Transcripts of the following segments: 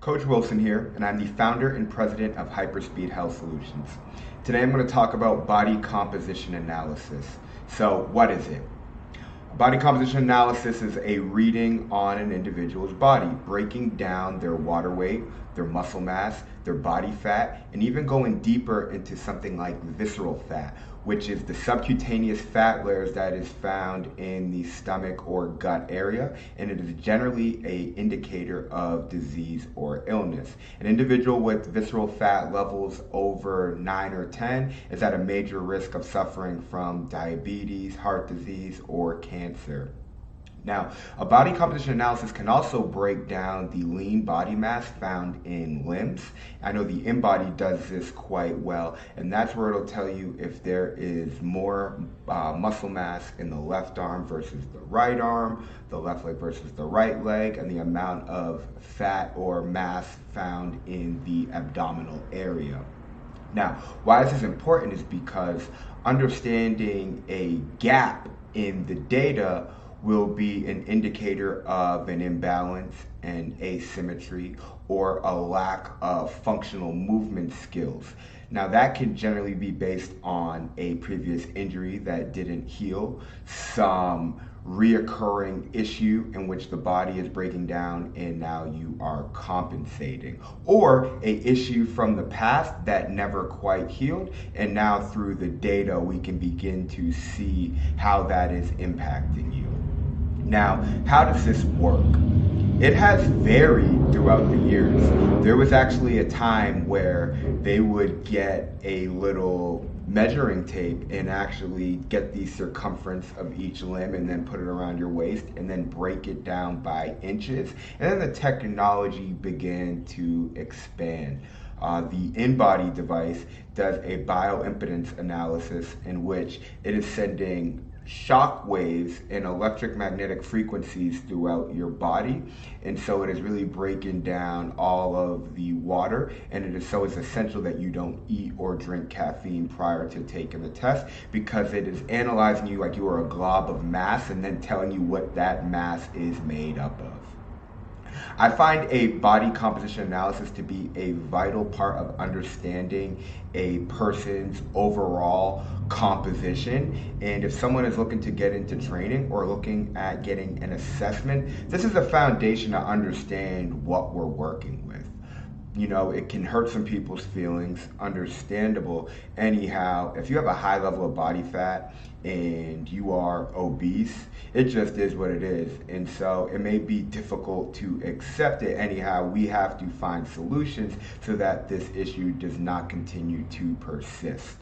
Coach Wilson here, and I'm the founder and president of Hyperspeed Health Solutions. Today I'm going to talk about body composition analysis. So, what is it? Body composition analysis is a reading on an individual's body, breaking down their water weight, their muscle mass, their body fat, and even going deeper into something like visceral fat, which is the subcutaneous fat layers that is found in the stomach or gut area, and it is generally an indicator of disease or illness. An individual with visceral fat levels over 9 or 10 is at a major risk of suffering from diabetes, heart disease, or cancer. Now, a body composition analysis can also break down the lean body mass found in limbs. I know the InBody does this quite well, and that's where it'll tell you if there is more muscle mass in the left arm versus the right arm, the left leg versus the right leg, and the amount of fat or mass found in the abdominal area. Now, why this is important is because understanding a gap in the data will be an indicator of an imbalance and asymmetry or a lack of functional movement skills. Now that can generally be based on a previous injury that didn't heal, some reoccurring issue in which the body is breaking down and now you are compensating, or a issue from the past that never quite healed, and now through the data we can begin to see how that is impacting you. Now, how does this work? It has varied throughout the years. There was actually a time where they would get a little measuring tape and actually get the circumference of each limb and then put it around your waist and then break it down by inches. And then the technology began to expand. The InBody device does a bioimpedance analysis in which it is sending shock waves and electromagnetic frequencies throughout your body, and so it is really breaking down all of the water, and it's essential that you don't eat or drink caffeine prior to taking the test, because it is analyzing you like you are a glob of mass and then telling you what that mass is made up of. I find a body composition analysis to be a vital part of understanding a person's overall composition. And if someone is looking to get into training or looking at getting an assessment, this is a foundation to understand what we're working with. You know, it can hurt some people's feelings, understandable. Anyhow, if you have a high level of body fat and you are obese, it just is what it is. And so it may be difficult to accept it. Anyhow, we have to find solutions so that this issue does not continue to persist.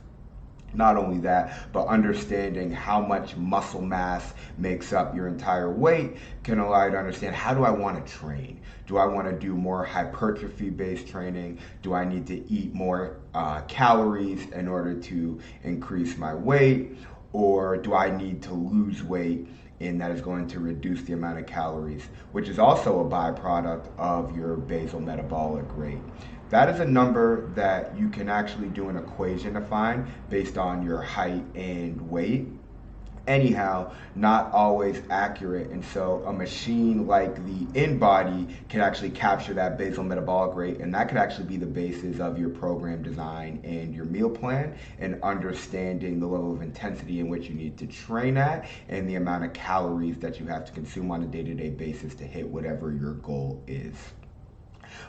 Not only that, but understanding how much muscle mass makes up your entire weight can allow you to understand, how do I want to train? Do I want to do more hypertrophy-based training? Do I need to eat more calories in order to increase my weight? Or do I need to lose weight, and that is going to reduce the amount of calories, which is also a byproduct of your basal metabolic rate. That is a number that you can actually do an equation to find based on your height and weight. Anyhow, not always accurate, and so a machine like the InBody can actually capture that basal metabolic rate, and that could actually be the basis of your program design and your meal plan, and understanding the level of intensity in which you need to train at and the amount of calories that you have to consume on a day-to-day basis to hit whatever your goal is.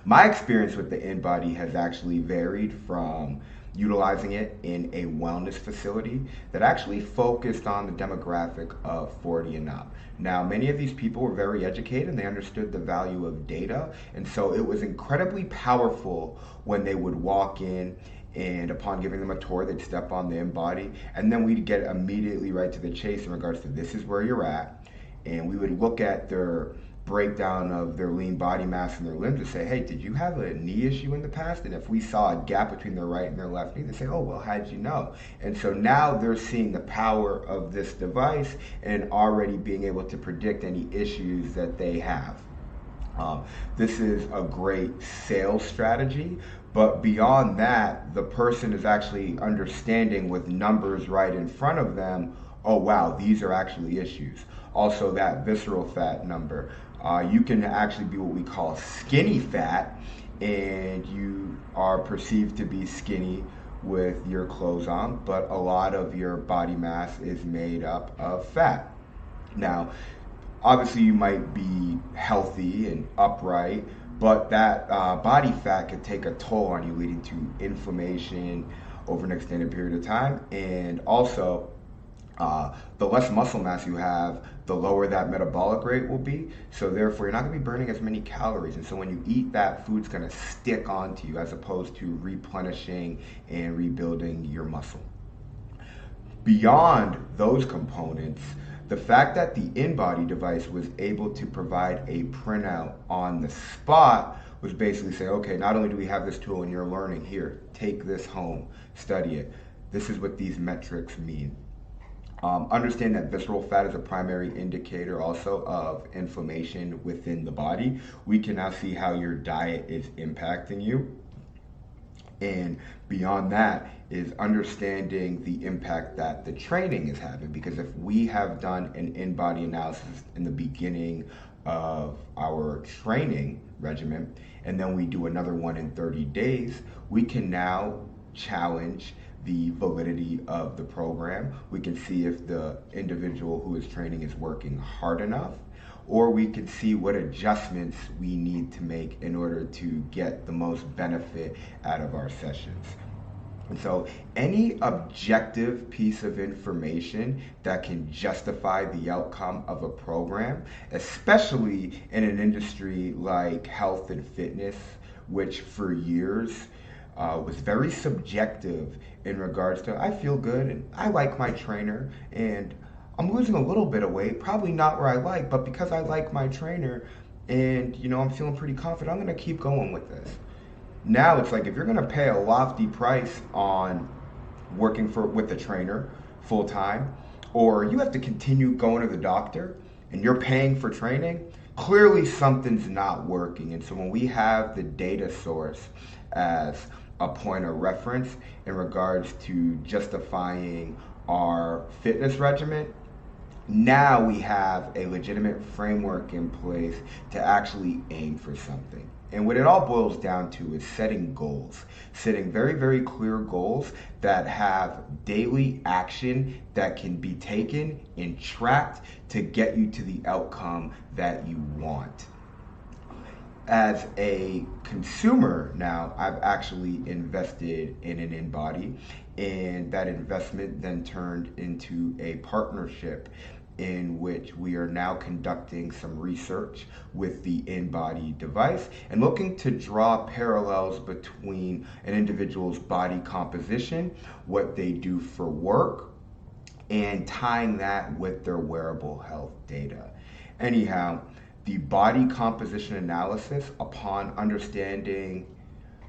My experience with the InBody has actually varied from utilizing it in a wellness facility that actually focused on the demographic of 40 and up. Now, many of these people were very educated and they understood the value of data, and so it was incredibly powerful when they would walk in, and upon giving them a tour, they'd step on the InBody, and then we'd get immediately right to the chase in regards to, this is where you're at, and we would look at their breakdown of their lean body mass and their limbs to say, hey, did you have a knee issue in the past? And if we saw a gap between their right and their left knee, they say, oh, well, how'd you know? And so now they're seeing the power of this device and already being able to predict any issues that they have. This is a great sales strategy, but beyond that, the person is actually understanding with numbers right in front of them, oh wow, these are actually issues. Also, that visceral fat number. You can actually be what we call skinny fat and you are perceived to be skinny with your clothes on, but a lot of your body mass is made up of fat. Now, obviously, you might be healthy and upright, but that body fat could take a toll on you, leading to inflammation over an extended period of time. And also, the less muscle mass you have, the lower that metabolic rate will be. So therefore, you're not going to be burning as many calories. And so when you eat, that food's going to stick onto you as opposed to replenishing and rebuilding your muscle. Beyond those components, the fact that the InBody device was able to provide a printout on the spot was basically say, okay, not only do we have this tool and you're learning, here, take this home, study it. This is what these metrics mean. Understand that visceral fat is a primary indicator also of inflammation within the body. We can now see how your diet is impacting you. And beyond that is understanding the impact that the training is having. Because if we have done an InBody analysis in the beginning of our training regimen, and then we do another one in 30 days, we can now challenge the validity of the program. We can see if the individual who is training is working hard enough, or we can see what adjustments we need to make in order to get the most benefit out of our sessions. And so any objective piece of information that can justify the outcome of a program, especially in an industry like health and fitness, which for years was very subjective in regards to, I feel good and I like my trainer and I'm losing a little bit of weight, probably not where I like, but because I like my trainer and I'm feeling pretty confident, I'm gonna keep going with this. Now it's like, if you're gonna pay a lofty price on working with the trainer full time, or you have to continue going to the doctor and you're paying for training, clearly something's not working. And so when we have the data source as a point of reference in regards to justifying our fitness regimen, now we have a legitimate framework in place to actually aim for something. And what it all boils down to is setting goals, setting very, very clear goals that have daily action that can be taken and tracked to get you to the outcome that you want. As a consumer now, I've actually invested in an InBody, and that investment then turned into a partnership in which we are now conducting some research with the InBody device and looking to draw parallels between an individual's body composition, what they do for work, and tying that with their wearable health data. Anyhow, the body composition analysis, upon understanding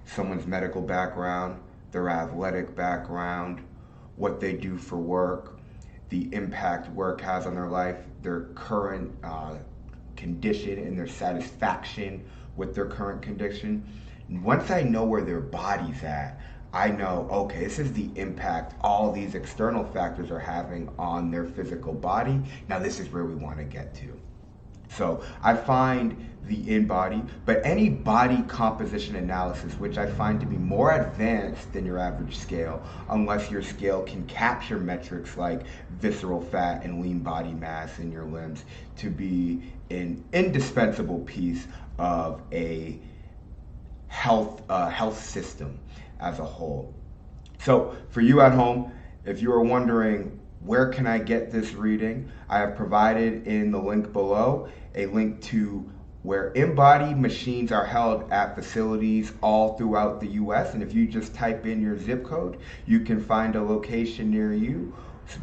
someone's medical background, their athletic background, what they do for work, the impact work has on their life, their current condition and their satisfaction with their current condition. Once I know where their body's at, I know, okay, this is the impact all these external factors are having on their physical body. Now this is where we want to get to. So I find the InBody, but any body composition analysis, which I find to be more advanced than your average scale, unless your scale can capture metrics like visceral fat and lean body mass in your limbs, to be an indispensable piece of a health system as a whole. So for you at home, if you are wondering, where can I get this reading? I have provided in the link below a link to where InBody machines are held at facilities all throughout the US. And if you just type in your zip code, you can find a location near you,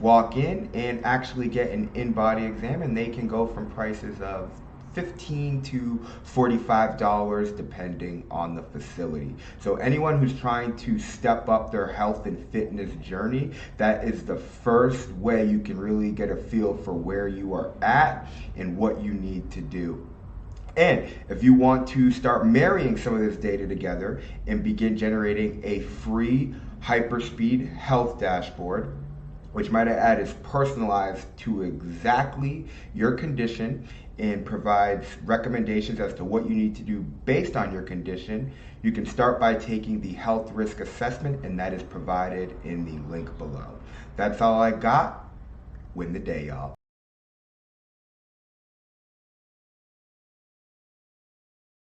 walk in and actually get an InBody exam, and they can go from prices of $15 to $45 depending on the facility. So anyone who's trying to step up their health and fitness journey, that is the first way you can really get a feel for where you are at and what you need to do. And if you want to start marrying some of this data together and begin generating a free Hyperspeed health dashboard, which might I add is personalized to exactly your condition and provides recommendations as to what you need to do based on your condition. You can start by taking the health risk assessment, and that is provided in the link below. That's all I got. Win the day, y'all.